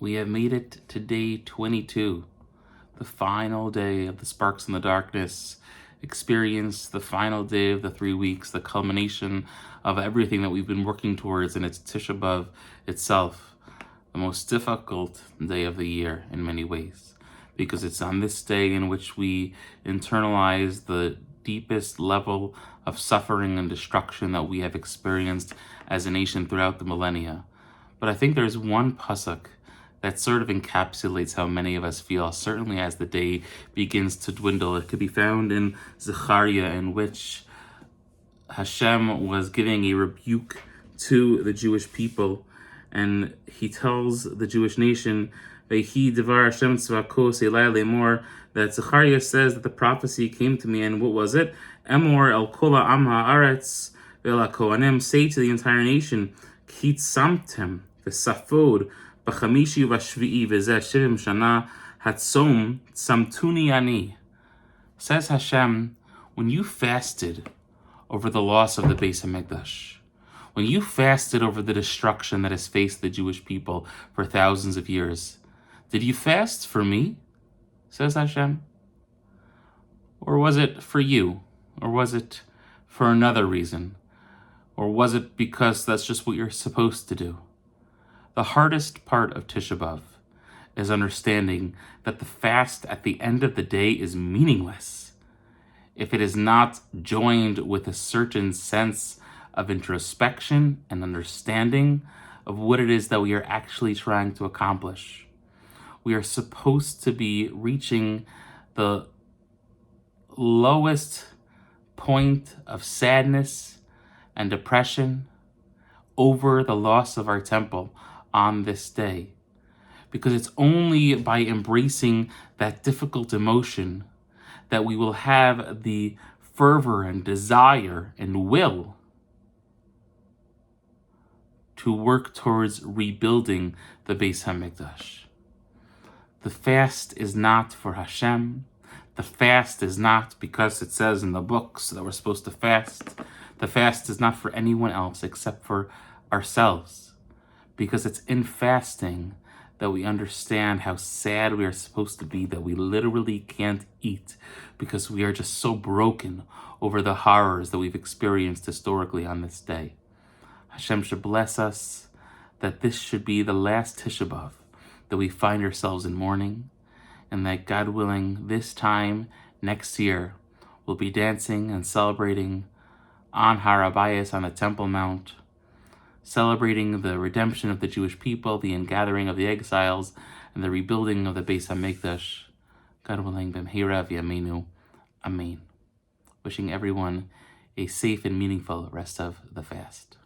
We have made it to day 22, the final day of the Sparks in the Darkness experience, the final day of the 3 weeks, the culmination of everything that we've been working towards, and it's Tisha B'Av itself, the most difficult day of the year in many ways, because it's on this day in which we internalize the deepest level of suffering and destruction that we have experienced as a nation throughout the millennia. But I think there's one pasuk that sort of encapsulates how many of us feel, certainly as the day begins to dwindle. It could be found in Zechariah, in which Hashem was giving a rebuke to the Jewish people, and he tells the Jewish nation, Vehi devar Hashem tzvakos elai lemor, that Zechariah says that the prophecy came to me, and what was it? Emor el kol ha'am ha'aretz ve'el ha'kohanim, say to the entire nation, Ki tzamtem v'safod b'chamishi v'shvi'i v'zeh shivim shana hatzom tzamtuni ani. Says Hashem, when you fasted over the loss of the Beis HaMikdash, when you fasted over the destruction that has faced the Jewish people for thousands of years, did you fast for me? Says Hashem. Or was it for you? Or was it for another reason? Or was it because that's just what you're supposed to do? The hardest part of Tisha B'Av is understanding that the fast at the end of the day is meaningless if it is not joined with a certain sense of introspection and understanding of what it is that we are actually trying to accomplish. We are supposed to be reaching the lowest point of sadness and depression over the loss of our temple on this day. Because it's only by embracing that difficult emotion that we will have the fervor and desire and will to work towards rebuilding the Beis HaMikdash. The fast is not for Hashem. The fast is not because it says in the books that we're supposed to fast. The fast is not for anyone else except for ourselves, because it's in fasting that we understand how sad we are supposed to be, that we literally can't eat because we are just so broken over the horrors that we've experienced historically on this day. Hashem should bless us that this should be the last Tisha B'Av that we find ourselves in mourning, and that, God willing, this time next year we'll be dancing and celebrating on Har HaBayis, on the Temple Mount, celebrating the redemption of the Jewish people, the ingathering of the exiles, and the rebuilding of the Beis HaMikdash. God willing, b'mheira v'yameinu. Amen. Wishing everyone a safe and meaningful rest of the fast.